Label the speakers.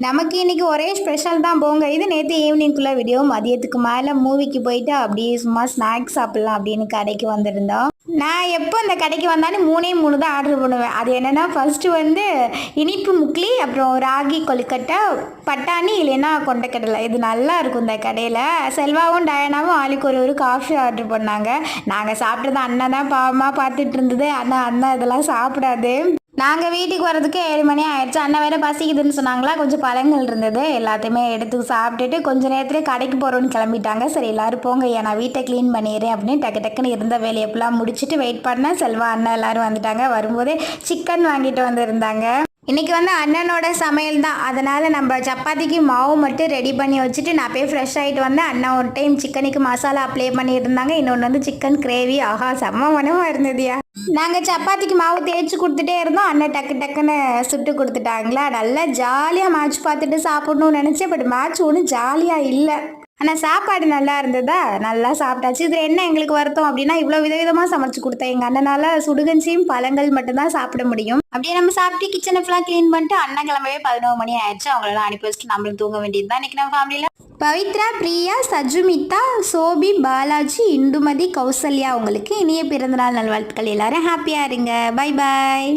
Speaker 1: நமக்கு இன்னைக்கு ஒரே ஸ்பெஷல் தான் போங்க. இது நேற்று ஈவினிங்குள்ள வீடியோ. மதியத்துக்கு மேலே மூவிக்கு போயிட்டு அப்படியே சும்மா ஸ்நாக்ஸ் சாப்பிட்லாம் அப்படின்னு கடைக்கு வந்திருந்தோம். நான் எப்போ இந்த கடைக்கு வந்தாலும் மூணு தான் ஆர்டர் பண்ணுவேன். அது என்னென்னா ஃபஸ்ட்டு வந்து இனிப்பு முக்லி, அப்புறம் ராகி கொழுக்கட்டை, பட்டாணி இல்லைன்னா கொண்டைக்கடலை. இது நல்லா இருக்கும் இந்த கடையில். செல்வாவும் டயனாவும் ஆளுக்கு ஒரு காஃபி ஆர்டர் பண்ணாங்க. நாங்கள் சாப்பிட்டது அண்ணன் தான் பாவமாக பார்த்துட்டு இருந்தது. அண்ணன் இதெல்லாம் சாப்பிடாது. நாங்கள் வீட்டுக்கு வரதுக்கு 7 மணி ஆயிடுச்சு. அண்ணன் வேறு பசிக்குதுன்னு சொன்னாங்களா, கொஞ்சம் பழங்கள் இருந்தது எல்லாத்தையுமே எடுத்து சாப்பிட்டுட்டு கொஞ்சம் நேரத்துலேயே கடைக்கு போகிறோன்னு கிளம்பிட்டாங்க. சரி எல்லோரும் போங்க, நான் வீட்டை க்ளீன் பண்ணிடுறேன் அப்படின்னு டக்குன்னு இருந்த வேலையை எப்பெல்லாம் முடிச்சுட்டு வெயிட் பண்ணேன். செல்வா அண்ணன் எல்லோரும் வந்துட்டாங்க. வரும்போதே சிக்கன் வாங்கிட்டு வந்திருந்தாங்க. இன்றைக்கி வந்து அண்ணனோட சமையல் தான். அதனால் நம்ம சப்பாத்திக்கு மாவு மட்டும் ரெடி பண்ணி வச்சுட்டு நான் போய் ஃப்ரெஷ் ஆகிட்டு வந்தேன். அண்ணன் ஒரு டைம் சிக்கனுக்கு மசாலா அப்ளை பண்ணியிருந்தாங்க. இன்னொன்று வந்து சிக்கன் கிரேவி. ஆஹா செம்ம மனமாக இருந்ததுயா. நாங்கள் சப்பாத்திக்கு மாவு தேய்ச்சி கொடுத்துட்டே இருந்தோம். அண்ணன் டக்குன்னு சுட்டு கொடுத்துட்டாங்களா. நல்லா ஜாலியாக மேட்ச் பார்த்துட்டு சாப்பிட்ணுன்னு நினச்சேன். பட் மேட்ச் ஒன்றும் ஜாலியாக இல்லை. ஆனால் சாப்பாடு நல்லா இருந்ததா, நல்லா சாப்பிட்டாச்சு. இதில் என்ன எங்களுக்கு வருத்தம் அப்படின்னா, இவ்வளோ விதவிதமாக சமைச்சு கொடுத்தேன். எங்கள் அண்ணனால் சுடுகஞ்சியும் பழங்கள் மட்டும்தான் சாப்பிட முடியும். அப்படியே நம்ம சாப்பிட்டு கிச்சனை ஃபுல்லாக க்ளீன் பண்ணிட்டு அண்ணன் கிளம்பவே 11 மணி ஆயிடுச்சு. அவங்களெல்லாம் அனுப்பி வச்சுட்டு நம்மளும் தூங்க வேண்டியது தான். இன்றைக்கி நம்ம ஃபேமிலியில் பவித்ரா, பிரியா, சஜுமிதா, சோபி, பாலாஜி, இந்துமதி, கௌசல்யா. உங்களுக்கு இனிய பிறந்தநாள் நல்வாழ்த்துக்கள். எல்லாரும் ஹாப்பியாக இருங்க. Bye bye.